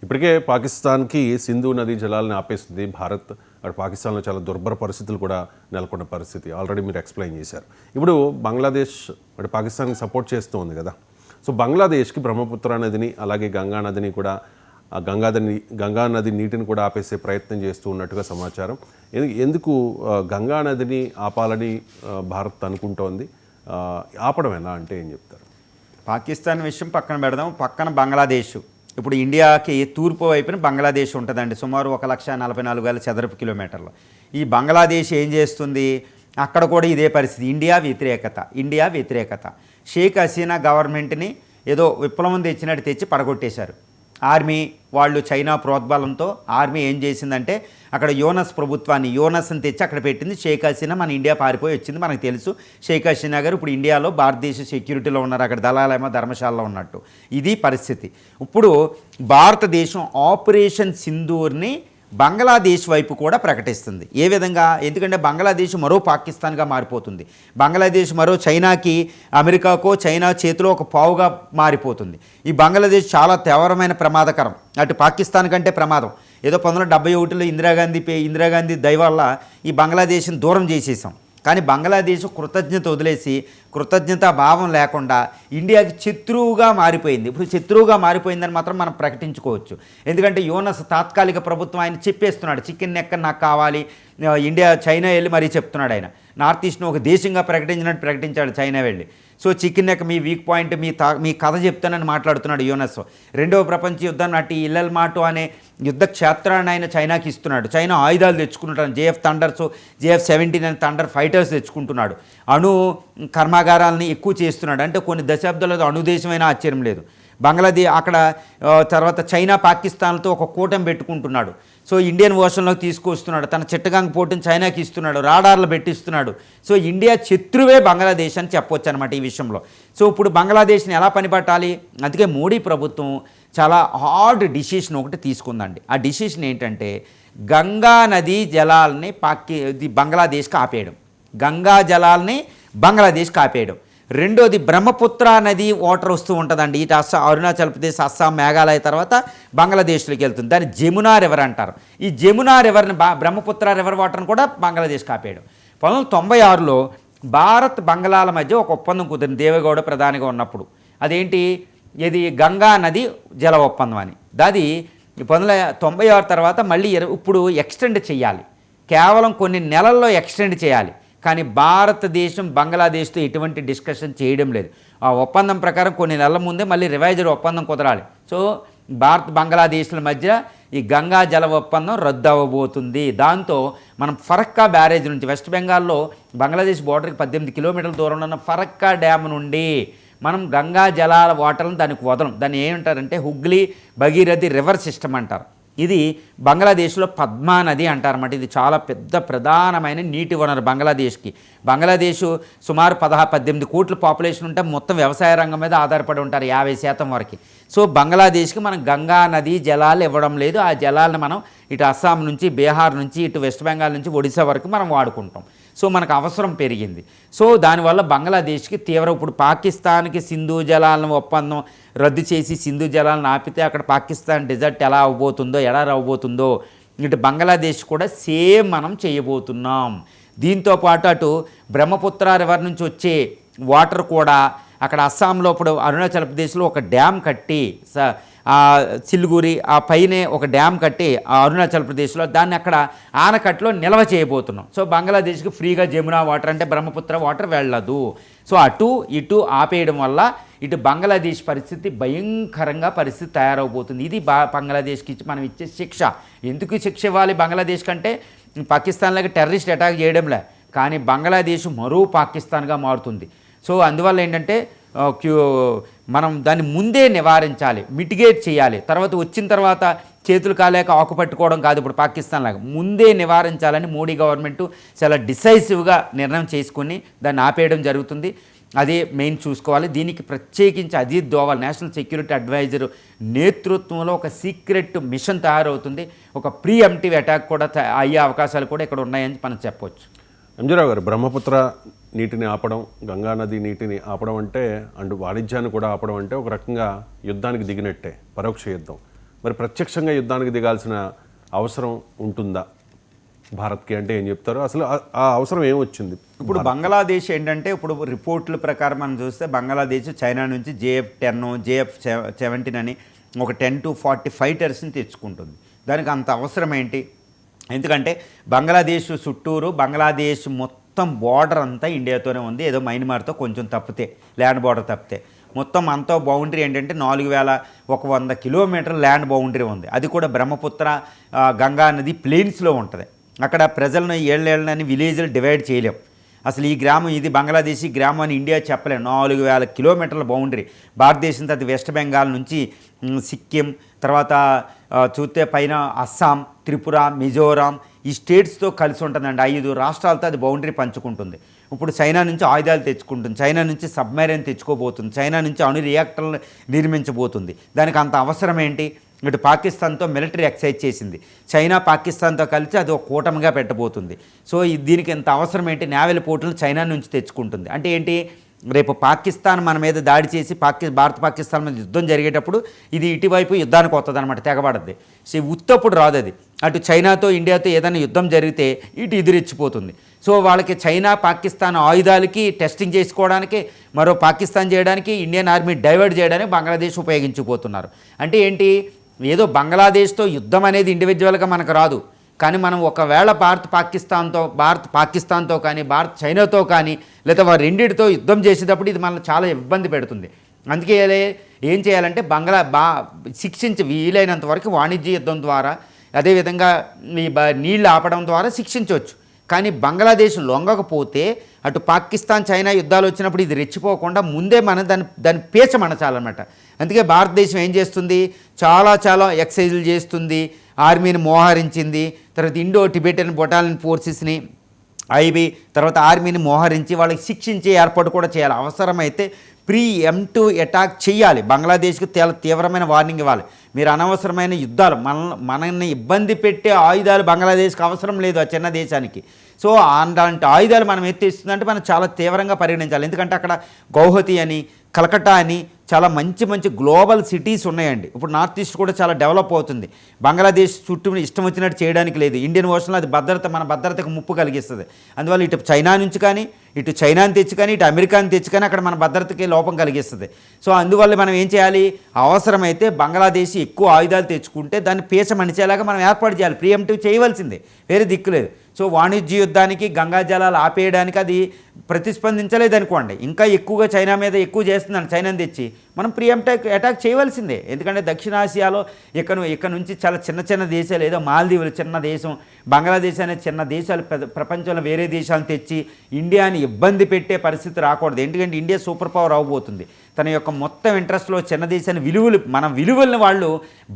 ఇప్పటికే పాకిస్తాన్కి సింధు నదీ జలాలను ఆపేస్తుంది భారత్. అటు పాకిస్తాన్లో చాలా దుర్భర పరిస్థితులు కూడా నెలకొన్న పరిస్థితి ఆల్రెడీ మీరు ఎక్స్ప్లెయిన్ చేశారు. ఇప్పుడు బంగ్లాదేశ్ అటు పాకిస్తాన్కి సపోర్ట్ చేస్తూ ఉంది కదా. సో బంగ్లాదేశ్కి బ్రహ్మపుత్ర నదిని అలాగే గంగా నదిని కూడా గంగా నది నీటిని కూడా ఆపేసే ప్రయత్నం చేస్తూ ఉన్నట్టుగా సమాచారం. ఎందుకు గంగా నదిని ఆపాలని భారత్ అనుకుంటోంది? ఆపడం ఎలా అంటే ఏం చెప్తారు? పాకిస్తాన్ విషయం పక్కన పెడదాం. పక్కన బంగ్లాదేశ్, ఇప్పుడు ఇండియాకి తూర్పు వైపున బంగ్లాదేశ్ ఉంటుందండి. సుమారు 1,44,000 చదరపు కిలోమీటర్లు. ఈ బంగ్లాదేశ్ ఏం చేస్తుంది? అక్కడ కూడా ఇదే పరిస్థితి. ఇండియా వ్యతిరేకత. షేక్ హసీనా గవర్నమెంట్ని ఏదో విప్లవం తెచ్చినట్టు తెచ్చి పడగొట్టేశారు. ఆర్మీ వాళ్ళు చైనా ప్రోద్బలంతో ఆర్మీ ఏం చేసిందంటే అక్కడ యోనస్ని తెచ్చి అక్కడ పెట్టింది. షేక్ హసీనా మన ఇండియా పారిపోయి వచ్చింది, మనకు తెలుసు. షేక్ హసీనా గారు ఇప్పుడు ఇండియాలో భారతదేశ సెక్యూరిటీలో ఉన్నారు, అక్కడ దళాలేమో ధర్మశాలలో ఉన్నట్టు. ఇది పరిస్థితి. ఇప్పుడు భారతదేశం ఆపరేషన్ సింధూర్ని బంగ్లాదేశ్ వైపు కూడా ప్రకటిస్తుంది. ఏ విధంగా? ఎందుకంటే బంగ్లాదేశ్ మరో పాకిస్తాన్గా మారిపోతుంది. బంగ్లాదేశ్ మరో చైనాకి, అమెరికాకో చైనా చేతిలో ఒక పావుగా మారిపోతుంది. ఈ బంగ్లాదేశ్ చాలా తీవ్రమైన ప్రమాదకరం, అటు పాకిస్తాన్ కంటే ప్రమాదం. ఏదో 1971లో ఇందిరాగాంధీ దయ వల్ల ఈ బంగ్లాదేశ్ని దూరం చేసేసాం. కానీ బంగ్లాదేశ్ కృతజ్ఞత వదిలేసి, కృతజ్ఞతా భావం లేకుండా ఇండియాకి శత్రువుగా మారిపోయింది. ఇప్పుడు శత్రువుగా మారిపోయిందని మాత్రం మనం ప్రకటించుకోవచ్చు. ఎందుకంటే యోనస్ తాత్కాలిక ప్రభుత్వం ఆయన చెప్పేస్తున్నాడు, చికెన్ నెక్క నాకు కావాలి, చైనా వెళ్ళి మరీ చెప్తున్నాడు. ఆయన నార్త్ ఈస్ట్ను ఒక దేశంగా ప్రకటించాడు చైనా వెళ్ళి. సో చికెన్ నెక్క మీ వీక్ పాయింట్, మీ కథ చెప్తానని మాట్లాడుతున్నాడు యోనస్. రెండవ ప్రపంచ యుద్ధం నాటి ఇల్లల్ మాటో అనే యుద్ధ క్షేత్రాన్ని ఆయన చైనాకి ఇస్తున్నాడు. చైనా ఆయుధాలు తెచ్చుకుంటున్నాడు, JF-17 అనే థండర్ ఫైటర్స్ తెచ్చుకుంటున్నాడు. అణు కర్మాగారాలని ఎక్కువ చేస్తున్నాడు. అంటే కొన్ని దశాబ్దాలలో అణుదేశమైనా ఆశ్చర్యం లేదు. అక్కడ తర్వాత చైనా పాకిస్తాన్తో ఒక కూటమి పెట్టుకుంటున్నాడు. సో ఇండియన్ ఓషన్లోకి తీసుకొస్తున్నాడు, తన చిట్టగాంగ్ పోటుని చైనాకి ఇస్తున్నాడు, రాడార్లు పెట్టిస్తున్నాడు. సో ఇండియా శత్రువే బంగ్లాదేశ్ అని చెప్పొచ్చు అనమాట ఈ విషయంలో. సో ఇప్పుడు బంగ్లాదేశ్ని ఎలా పనిపట్టాలి? అందుకే మోడీ ప్రభుత్వం చాలా హార్డ్ డిసిషన్ ఒకటి తీసుకుందండి. ఆ డిసిషన్ ఏంటంటే గంగా నదీ జలాల్ని బంగ్లాదేశ్కి ఆపేయడం. గంగా జలాల్ని బంగ్లాదేశ్కి ఆపేయడం. రెండోది బ్రహ్మపుత్ర నది వాటర్ వస్తూ ఉంటుందండి. ఇటు అరుణాచల్ ప్రదేశ్, అస్సాం, మేఘాలయ తర్వాత బంగ్లాదేశ్లోకి వెళ్తుంది. దాన్ని జమునా రివర్ అంటారు. ఈ జమునా రివర్ని బ్రహ్మపుత్ర రివర్ వాటర్ని కూడా బంగ్లాదేశ్కి ఆపేయడం. 1996లో భారత్ బంగ్లాల మధ్య ఒక ఒప్పందం కుదిరింది, దేవేగౌడ ప్రధానిగా ఉన్నప్పుడు. అదేంటి? ఇది గంగా నది జల ఒప్పందం అని. అది 1996 తర్వాత మళ్ళీ ఇప్పుడు ఎక్స్టెండ్ చేయాలి. కేవలం కొన్ని నెలల్లో ఎక్స్టెండ్ చేయాలి. కానీ భారతదేశం బంగ్లాదేశ్తో ఎటువంటి డిస్కషన్ చేయడం లేదు. ఆ ఒప్పందం ప్రకారం కొన్ని నెలల ముందే మళ్ళీ రివైజ్డ్ ఒప్పందం కుదరాలి. సో భారత్ బంగ్లాదేశ్ల మధ్య ఈ గంగా జల ఒప్పందం రద్దు అవ్వబోతుంది. దాంతో మనం ఫరక్కా బ్యారేజ్ నుంచి, వెస్ట్ బెంగాల్లో బంగ్లాదేశ్ బోర్డర్కి 18 కిలోమీటర్ల దూరంలో ఉన్న ఫరక్కా డ్యామ్ నుండి మనం గంగా జలాల వాటర్లను దానికి వదలం. దాన్ని ఏమంటారంటే హుగ్లీ భగీరథి రివర్ సిస్టమ్ అంటారు. ఇది బంగ్లాదేశ్లో పద్మా నది అంటారన్నమాట. ఇది చాలా పెద్ద ప్రధానమైన నీటి వనరు బంగ్లాదేశ్కి. బంగ్లాదేశ్ సుమారు 18 కోట్ల పాపులేషన్ ఉంటే మొత్తం వ్యవసాయ రంగం మీద ఆధారపడి ఉంటారు 50% వరకు. సో బంగ్లాదేశ్కి మనం గంగా నది జలాలు ఇవ్వడం లేదు. ఆ జలాలను మనం ఇటు అస్సాం నుంచి, బీహార్ నుంచి, ఇటు వెస్ట్ బెంగాల్ నుంచి, ఒడిశా వరకు మనం వాడుకుంటాం. సో మనకు అవసరం పెరిగింది. సో దానివల్ల బంగ్లాదేశ్కి ఇప్పుడు పాకిస్తాన్కి సింధు జలాలను ఒప్పందం రద్దు చేసి సింధు జలాలను ఆపితే అక్కడ పాకిస్తాన్ డెజర్ట్ ఎలా రావబోతుందో ఇటు బంగ్లాదేశ్ కూడా సేమ్ మనం చేయబోతున్నాం. దీంతోపాటు అటు బ్రహ్మపుత్ర రివర్ నుంచి వచ్చే వాటర్ కూడా అక్కడ అస్సాంలో ఇప్పుడు అరుణాచల్ ప్రదేశ్లో ఒక డ్యామ్ కట్టి, సిల్గురి ఆ పైనే ఒక డ్యామ్ కట్టి అరుణాచల్ ప్రదేశ్లో దాన్ని అక్కడ ఆనకట్లో నిల్వ చేయబోతున్నాం. సో బంగ్లాదేశ్కి ఫ్రీగా జమునా వాటర్ అంటే బ్రహ్మపుత్ర వాటర్ వెళ్ళదు. సో అటు ఇటు ఆపేయడం వల్ల ఇటు బంగ్లాదేశ్ భయంకరంగా పరిస్థితి తయారవబోతుంది. ఇది బంగ్లాదేశ్కి మనం ఇచ్చే శిక్ష. ఎందుకు శిక్ష ఇవ్వాలి బంగ్లాదేశ్ కంటే? పాకిస్తాన్లోకి టెర్రరిస్ట్ అటాక్ చేయడంలే, కానీ బంగ్లాదేశ్ మరో పాకిస్తాన్గా మారుతుంది. సో అందువల్ల ఏంటంటే మనం దాన్ని ముందే నివారించాలి, మిటిగేట్ చేయాలి. తర్వాత వచ్చిన తర్వాత చేతులు కాలేక ఆకుపట్టుకోవడం కాదు. ఇప్పుడు పాకిస్తాన్ లాగా ముందే నివారించాలని మోడీ గవర్నమెంట్ చాలా డిసైసివ్గా నిర్ణయం చేసుకుని దాన్ని ఆపేయడం జరుగుతుంది. అదే మెయిన్ చూసుకోవాలి. దీనికి ప్రత్యేకించి Ajit Doval national security advisor నేతృత్వంలో ఒక సీక్రెట్ మిషన్ తయారవుతుంది. ఒక ప్రీఎంప్టివ్ అటాక్ కూడా అయ్యే అవకాశాలు కూడా ఇక్కడ ఉన్నాయని మనం చెప్పవచ్చు. ఎంజీరావు గారు, బ్రహ్మపుత్ర నీటిని ఆపడం, గంగా నది నీటిని ఆపడం అంటే అండ్ వాణిజ్యాన్ని కూడా ఆపడం అంటే ఒక రకంగా యుద్ధానికి దిగినట్టే, పరోక్ష యుద్ధం. మరి ప్రత్యక్షంగా యుద్ధానికి దిగాల్సిన అవసరం ఉంటుందా భారత్కి అంటే ఏం చెప్తారు? అసలు ఆ అవసరం ఏమొచ్చింది? ఇప్పుడు బంగ్లాదేశ్ ఏంటంటే ఇప్పుడు రిపోర్ట్ల ప్రకారం మనం చూస్తే బంగ్లాదేశ్ చైనా నుంచి JF-10 JF-17 అని ఒక 10 to 40 ఫైటర్స్ని తెచ్చుకుంటుంది. దానికి అంత అవసరం ఏంటి? ఎందుకంటే బంగ్లాదేశ్ చుట్టూరు బంగ్లాదేశ్ మొత్తం బార్డర్ అంతా ఇండియాతోనే ఉంది. ఏదో మైన్మార్తో కొంచెం తప్పితే ల్యాండ్ బార్డర్ తప్పితే మొత్తం అంతా బౌండరీ ఏంటంటే 4100 కిలోమీటర్ల ల్యాండ్ బౌండరీ ఉంది. అది కూడా బ్రహ్మపుత్ర గంగా నది ప్లెయిన్స్లో ఉంటుంది. అక్కడ ప్రజలను ఏళ్ళని విలేజ్లు డివైడ్ చేయలేం. అసలు ఈ గ్రామం ఇది బంగ్లాదేశీ గ్రామం అని ఇండియా చెప్పలేం. 4000 కిలోమీటర్ల బౌండరీ భారతదేశం అది వెస్ట్ బెంగాల్ నుంచి సిక్కిం, తర్వాత చూస్తే పైన అస్సాం, త్రిపుర, మిజోరాం ఈ స్టేట్స్తో కలిసి ఉంటుందండి. 5 రాష్ట్రాలతో అది బౌండరీ పంచుకుంటుంది. ఇప్పుడు చైనా నుంచి ఆయుధాలు తెచ్చుకుంటుంది, చైనా నుంచి సబ్మెరైన్ తెచ్చుకోబోతుంది, చైనా నుంచి అణు రియాక్టర్లు నిర్మించబోతుంది. దానికి అంత అవసరం ఏంటి? ఇటు పాకిస్తాన్తో మిలిటరీ ఎక్సైజ్ చేసింది, చైనా పాకిస్తాన్తో కలిసి అది ఒక కూటమిగా పెట్టబోతుంది. సో దీనికి ఎంత అవసరం ఏంటి? నేవల్ పోర్టులను చైనా నుంచి తెచ్చుకుంటుంది. అంటే ఏంటి? రేపు పాకిస్తాన్ మన మీద దాడి చేసి భారత పాకిస్తాన్ మీద యుద్ధం జరిగేటప్పుడు ఇది ఇటువైపు యుద్ధానికి వస్తుంది అనమాట, తెగబడద్ది. సో ఉత్తప్పుడు రాదు అది. అటు చైనాతో ఇండియాతో ఏదైనా యుద్ధం జరిగితే ఇటు ఎదురెచ్చిపోతుంది. సో వాళ్ళకి చైనా పాకిస్తాన్ ఆయుధాలకి టెస్టింగ్ చేసుకోవడానికి, మరో పాకిస్తాన్ చేయడానికి, ఇండియన్ ఆర్మీ డైవర్ట్ చేయడానికి బంగ్లాదేశ్ ఉపయోగించిపోతున్నారు. అంటే ఏంటి? ఏదో బంగ్లాదేశ్తో యుద్ధం అనేది ఇండివిజువల్గా మనకు రాదు, కానీ మనం ఒకవేళ భారత్ పాకిస్తాన్తో కానీ భారత్ చైనాతో కానీ లేదా వారి రెండింటితో యుద్ధం చేసేటప్పుడు ఇది మనల్ని చాలా ఇబ్బంది పెడుతుంది. అందుకే ఏం చేయాలంటే శిక్షించి వీలైనంత వరకు వాణిజ్య యుద్ధం ద్వారా, అదేవిధంగా ఈ నీళ్ళు ఆపడం ద్వారా శిక్షించవచ్చు. కానీ బంగ్లాదేశ్ లొంగకపోతే అటు పాకిస్తాన్ చైనా యుద్ధాలు వచ్చినప్పుడు ఇది రెచ్చిపోకుండా ముందే మనం దాన్ని పేచమనచాలన్నమాట. అందుకే భారతదేశం ఏం చేస్తుంది? చాలా ఎక్సైజులు చేస్తుంది, ఆర్మీని మోహరించింది, తర్వాత ఇండో టిబెటన్ బొటాలియన్ ఫోర్సెస్ని ఐబీ తర్వాత ఆర్మీని మోహరించి వాళ్ళకి శిక్షించే ఏర్పాటు కూడా చేయాలి. అవసరమైతే ప్రీఎంప్టివ్ అటాక్ చేయాలి. బంగ్లాదేశ్కి తీవ్రమైన వార్నింగ్ ఇవ్వాలి. మీరు అనవసరమైన యుద్ధాలు మనల్ని ఇబ్బంది పెట్టే ఆయుధాలు బంగ్లాదేశ్కి అవసరం లేదు ఆ చిన్న దేశానికి. సో అలాంటి ఆయుధాలు మనం ఎత్తిస్తుందంటే మనం చాలా తీవ్రంగా పరిగణించాలి. ఎందుకంటే అక్కడ గౌహతి అని, కలకట్టా అని చాలా మంచి గ్లోబల్ సిటీస్ ఉన్నాయండి. ఇప్పుడు నార్త్ ఈస్ట్ కూడా చాలా డెవలప్ అవుతుంది. బంగ్లాదేశ్ చుట్టూ ఇష్టం వచ్చినట్టు చేయడానికి లేదు. ఇండియన్ ఓషన్లో అది మన భద్రతకు ముప్పు కలిగిస్తుంది. అందువల్ల ఇటు చైనా నుంచి కానీ, ఇటు చైనాని తెచ్చి కానీ, ఇటు అమెరికాని తెచ్చి కానీ అక్కడ మన భద్రతకి లోపం కలిగిస్తుంది. సో అందువల్ల మనం ఏం చేయాలి? అవసరమైతే బంగ్లాదేశ్ ఎక్కువ ఆయుధాలు తెచ్చుకుంటే దాన్ని పేచమణిచేలాగా మనం ఏర్పాటు చేయాలి. ప్రీఎంప్టివ్ చేయవలసిందే, వేరే దిక్కులేదు. సో వాణిజ్య యుద్ధానికి, గంగా జలాలు ఆపేయడానికి అది ప్రతిస్పందించలేదనుకోండి, ఇంకా ఎక్కువగా చైనా మీద ఎక్కువ చేస్తుందని చైనాని తెచ్చి మనం ప్రీఎంప్టివ్ అటాక్ చేయవలసిందే. ఎందుకంటే దక్షిణాసియాలో ఇక్కడ నుంచి చాలా చిన్న దేశాలు, ఏదో మాల్దీవులు చిన్న దేశం, బంగ్లాదేశ్ అనే చిన్న దేశాలు ప్రపంచంలో వేరే దేశాలను తెచ్చి ఇండియాని ఇబ్బంది పెట్టే పరిస్థితి రాకూడదు. ఎందుకంటే ఇండియా సూపర్ పవర్ అవబోతుంది. తన యొక్క మొత్తం ఇంట్రెస్ట్లో చిన్న దేశాన్ని మన విలువలను వాళ్ళు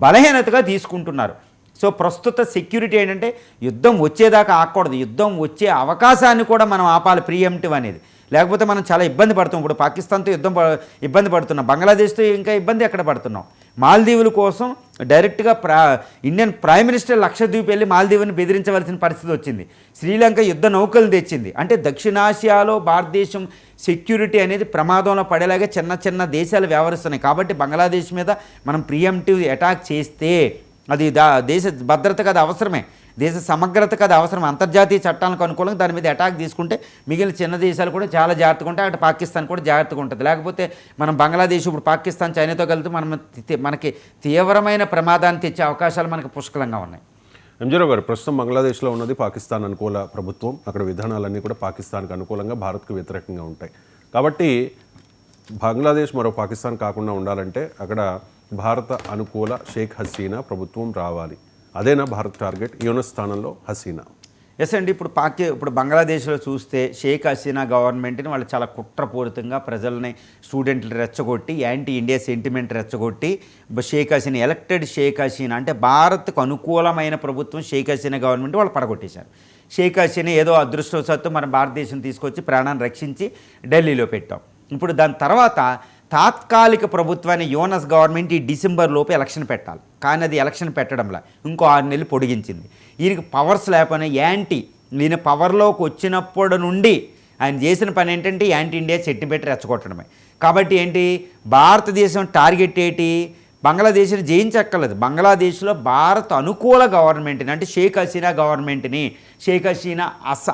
బలహీనతగా తీసుకుంటున్నారు. సో ప్రస్తుత సెక్యూరిటీ ఏంటంటే యుద్ధం వచ్చేదాకా ఆగకూడదు, యుద్ధం వచ్చే అవకాశాన్ని కూడా మనం ఆపాలి ప్రీఎంప్టివ్ అనేది. లేకపోతే మనం చాలా ఇబ్బంది పడుతున్నాం. ఇప్పుడు పాకిస్తాన్తో ఇబ్బంది పడుతున్నాం, బంగ్లాదేశ్తో ఇంకా ఇబ్బంది ఎక్కడ పడుతున్నాం. మాల్దీవుల కోసం డైరెక్ట్గా ఇండియన్ ప్రైమ్ మినిస్టర్ లక్షద్వీప్ వెళ్ళి మాల్దీవుని బెదిరించవలసిన పరిస్థితి వచ్చింది. శ్రీలంక యుద్ధ నౌకలు తెచ్చింది. అంటే దక్షిణాసియాలో భారతదేశం సెక్యూరిటీ అనేది ప్రమాదంలో పడేలాగా చిన్న దేశాలు వ్యవహరిస్తున్నాయి. కాబట్టి బంగ్లాదేశ్ మీద మనం ప్రీఎంప్టివ్ అటాక్ చేస్తే అది దేశ భద్రతకు అది అవసరమే, దేశ సమగ్రతకు అది అవసరం. అంతర్జాతీయ చట్టాలకు అనుకూలంగా దాని మీద అటాక్ తీసుకుంటే మిగిలిన చిన్న దేశాలు కూడా చాలా జాగ్రత్తగా ఉంటాయి, అటు పాకిస్తాన్ కూడా జాగ్రత్తగా ఉంటుంది. లేకపోతే మనం బంగ్లాదేశ్ ఇప్పుడు పాకిస్తాన్ చైనాతో కలిసి మనకి తీవ్రమైన ప్రమాదాన్ని తెచ్చే అవకాశాలు మనకు పుష్కలంగా ఉన్నాయి. ఎంజీరావు గారు, ప్రస్తుతం బంగ్లాదేశ్లో ఉన్నది పాకిస్తాన్ అనుకూల ప్రభుత్వం. అక్కడ విధానాలన్నీ కూడా పాకిస్తాన్కి అనుకూలంగా, భారత్కు వ్యతిరేకంగా ఉంటాయి. కాబట్టి బంగ్లాదేశ్ మరో పాకిస్తాన్ కాకుండా ఉండాలంటే అక్కడ భారత అనుకూల షేక్ హసీనా ప్రభుత్వం రావాలి. అదేనా భారత్ టార్గెట్? యూనస్ స్థానంలో హసీనా. ఎస్ అండి. ఇప్పుడు బంగ్లాదేశ్లో చూస్తే షేక్ హసీనా గవర్నమెంట్ని వాళ్ళు చాలా కుట్రపూరితంగా ప్రజల్ని, స్టూడెంట్లు రెచ్చగొట్టి, యాంటీ ఇండియా సెంటిమెంట్ రెచ్చగొట్టి ఎలక్టెడ్ షేక్ హసీనా అంటే భారత్కు అనుకూలమైన ప్రభుత్వం షేక్ హసీనా గవర్నమెంట్ వాళ్ళు పడగొట్టేశారు. షేక్ హసీనా ఏదో అదృష్టవశాత్తు మన భారతదేశం తీసుకొచ్చి ప్రాణాన్ని రక్షించి ఢిల్లీలో పెట్టాం. ఇప్పుడు దాని తర్వాత తాత్కాలిక ప్రభుత్వాన్ని యూనస్ గవర్నమెంట్ ఈ డిసెంబర్ లోపు ఎలక్షన్ పెట్టాలి. కానీ అది ఎలక్షన్ పెట్టడంలా ఇంకో 6 నెలలు పొడిగించింది. ఈయనకి పవర్స్ లేకపోయినా ఈయన పవర్లోకి వచ్చినప్పటి నుండి ఆయన చేసిన పని ఏంటంటే యాంటీ ఇండియా సెంటిమెంట్ రెచ్చగొట్టడమే. కాబట్టి భారతదేశం టార్గెట్ ఏంటి? బంగ్లాదేశ్ని జయించక్కర్లేదు. బంగ్లాదేశ్లో భారత్ అనుకూల గవర్నమెంట్ని, అంటే షేక్ హసీనా గవర్నమెంట్ని, షేక్ హసీనా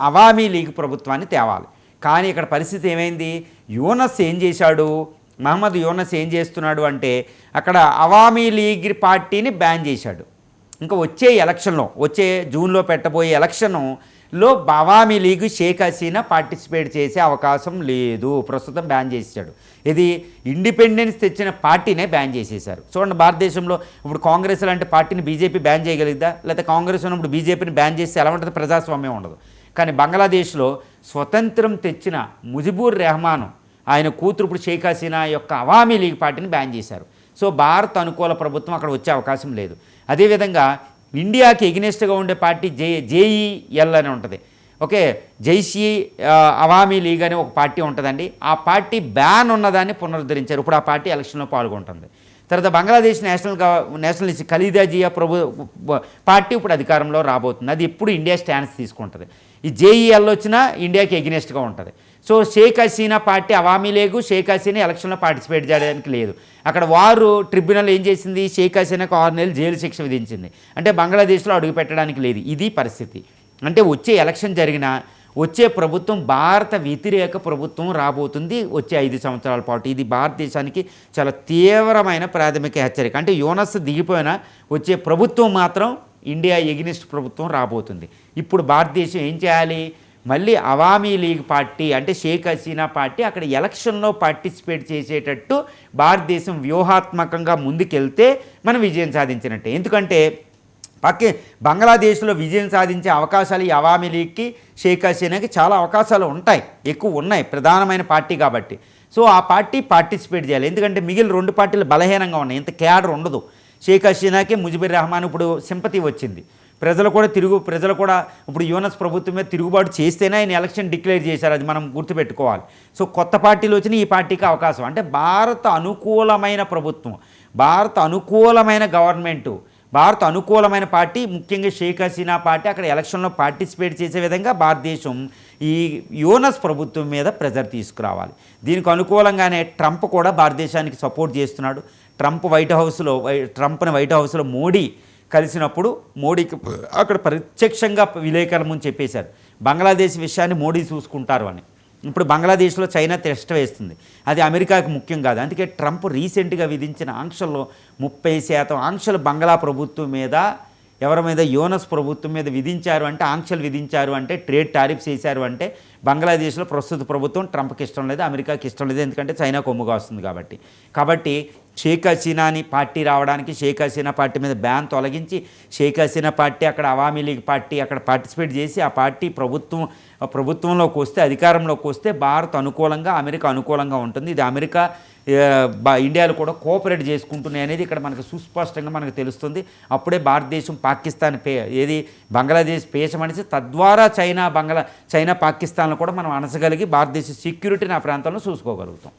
అవామీ లీగ్ ప్రభుత్వాన్ని తేవాలి. కానీ ఇక్కడ పరిస్థితి ఏమైంది? యూనస్ ఏం చేశాడు? మహమ్మద్ యూనస్ ఏం చేస్తున్నాడు అంటే అక్కడ అవామీ లీగ్ పార్టీని బ్యాన్ చేశాడు. ఇంకా వచ్చే ఎలక్షన్లో, వచ్చే జూన్లో పెట్టబోయే ఎలక్షన్లో అవామీ లీగ్ షేక్ హసీనా పార్టిసిపేట్ చేసే అవకాశం లేదు. ప్రస్తుతం బ్యాన్ చేశాడు. ఇది ఇండిపెండెన్స్ తెచ్చిన పార్టీనే బ్యాన్ చేసేశారు. చూడండి, భారతదేశంలో ఇప్పుడు కాంగ్రెస్ లాంటి పార్టీని బీజేపీ బ్యాన్ చేయగలిగిద్దా? లేకపోతే కాంగ్రెస్ ఉన్నప్పుడు బీజేపీని బ్యాన్ చేస్తే ఎలా ఉంటుంది? ప్రజాస్వామ్యం ఉండదు. కానీ బంగ్లాదేశ్లో స్వతంత్రం తెచ్చిన ముజిబుర్ రెహమాన్ ఆయన కూతురు ఇప్పుడు షేక్ హసీనా యొక్క అవామీ లీగ్ పార్టీని బ్యాన్ చేశారు. సో భారత్ అనుకూల ప్రభుత్వం అక్కడ వచ్చే అవకాశం లేదు. అదేవిధంగా ఇండియాకి ఎగ్నెస్ట్గా ఉండే పార్టీ జేఈఎల్ అని ఉంటుంది. ఓకే, జైషీ అవామీ లీగ్ అని ఒక పార్టీ ఉంటుందండి. ఆ పార్టీ బ్యాన్ ఉన్నదాన్ని పునరుద్ధరించారు. ఇప్పుడు ఆ పార్టీ ఎలక్షన్లో పాల్గొంటుంది. తర్వాత బంగ్లాదేశ్ నేషనలిస్ట్ ఖలీదా జియా పార్టీ ఇప్పుడు అధికారంలో రాబోతుంది. అది ఇప్పుడు ఇండియా స్టాండ్స్ తీసుకుంటుంది. ఈ జేఈఎల్ వచ్చినా ఇండియాకి ఎగ్నెస్ట్గా ఉంటుంది. సో షేక్ హసీనా పార్టీ అవామీ లీగ్ షేక్ హసీనా ఎలక్షన్లో పార్టిసిపేట్ చేయడానికి లేదు. అక్కడ వారు ట్రిబ్యునల్ ఏం చేసింది? షేక్ హసీనాకు 6 నెలలు జైలు శిక్ష విధించింది. అంటే బంగ్లాదేశ్లో అడుగు పెట్టడానికి లేదు. ఇది పరిస్థితి. అంటే వచ్చే ఎలక్షన్ జరిగినా వచ్చే ప్రభుత్వం భారత వ్యతిరేక ప్రభుత్వం రాబోతుంది వచ్చే 5 సంవత్సరాల పాటు. ఇది భారతదేశానికి చాలా తీవ్రమైన ప్రాథమిక హెచ్చరిక. అంటే యూనస్ దిగిపోయినా వచ్చే ప్రభుత్వం మాత్రం ఇండియా ఎగ్నిస్ట్ ప్రభుత్వం రాబోతుంది. ఇప్పుడు భారతదేశం ఏం చేయాలి? మళ్ళీ అవామీ లీగ్ పార్టీ అంటే షేక్ హసీనా పార్టీ అక్కడ ఎలక్షన్లో పార్టిసిపేట్ చేసేటట్టు భారతదేశం వ్యూహాత్మకంగా ముందుకెళ్తే మనం విజయం సాధించినట్టే. ఎందుకంటే బంగ్లాదేశ్లో విజయం సాధించే అవకాశాలు ఈ అవామీ లీగ్కి షేక్ హసీనాకి చాలా అవకాశాలు ఉంటాయి, ఎక్కువ ఉన్నాయి, ప్రధానమైన పార్టీ కాబట్టి. సో ఆ పార్టీ పార్టిసిపేట్ చేయాలి. ఎందుకంటే మిగిలిన 2 పార్టీలు బలహీనంగా ఉన్నాయి, ఇంత క్యాడర్ ఉండదు. షేక్ హసీనాకి ముజిబుర్ రెహమాన్ ఇప్పుడు సింపతి వచ్చింది. ప్రజలు కూడా ఇప్పుడు యూనస్ ప్రభుత్వం మీద తిరుగుబాటు చేస్తేనే ఆయన ఎలక్షన్ డిక్లేర్ చేశారు. అది మనం గుర్తుపెట్టుకోవాలి. సో కొత్త పార్టీలు వచ్చిన ఈ పార్టీకి అవకాశం. అంటే భారత అనుకూలమైన ప్రభుత్వం, భారత అనుకూలమైన గవర్నమెంటు, భారత అనుకూలమైన పార్టీ, ముఖ్యంగా షేక్ హసీనా పార్టీ అక్కడ ఎలక్షన్లో పార్టిసిపేట్ చేసే విధంగా భారతదేశం ఈ యూనస్ ప్రభుత్వం మీద ప్రెజర్ తీసుకురావాలి. దీనికి అనుకూలంగానే ట్రంప్ కూడా భారతదేశానికి సపోర్ట్ చేస్తున్నాడు. ట్రంప్ని వైట్ హౌస్లో మోడీ కలిసినప్పుడు మోడీకి అక్కడ ప్రత్యక్షంగా విలేకరుల ముందు చెప్పేశారు బంగ్లాదేశ్ విషయాన్ని మోడీ చూసుకుంటారు అని. ఇప్పుడు బంగ్లాదేశ్లో చైనా టెస్ట్ వేస్తుంది, అది అమెరికాకి ముఖ్యం కాదు. అందుకే ట్రంప్ రీసెంట్గా విధించిన ఆంక్షల్లో 30% ఆంక్షలు బంగ్లా ప్రభుత్వం మీద, ఎవరి మీద? యూనస్ ప్రభుత్వం మీద విధించారు. అంటే ఆంక్షలు విధించారు అంటే ట్రేడ్ టారిఫ్స్ వేశారు అంటే బంగ్లాదేశ్లో ప్రస్తుత ప్రభుత్వం ట్రంప్కి ఇష్టం లేదు, అమెరికాకి ఇష్టం లేదు. ఎందుకంటే చైనా కొమ్ముగా వస్తుంది కాబట్టి షేక్ హసీనాని పార్టీ రావడానికి, షేక్ హసీనా పార్టీ మీద బ్యాన్ తొలగించి షేక్ హసీనా పార్టీ అక్కడ అవామీ లీగ్ పార్టీ అక్కడ పార్టిసిపేట్ చేసి ఆ పార్టీ ప్రభుత్వంలోకి వస్తే, అధికారంలోకి వస్తే భారత్ అనుకూలంగా, అమెరికా అనుకూలంగా ఉంటుంది. ఇది అమెరికా ఇండియాలో కూడా కోఆపరేట్ చేసుకుంటున్నాయి అనేది ఇక్కడ మనకు సుస్పష్టంగా మనకు తెలుస్తుంది. అప్పుడే భారతదేశం పాకిస్తాన్ బంగ్లాదేశ్ పేషమనిసి తద్వారా చైనా పాకిస్తాన్లో కూడా మనం అనసగలిగి భారతదేశ సెక్యూరిటీని ఆ ప్రాంతంలో చూసుకోగలుగుతాం.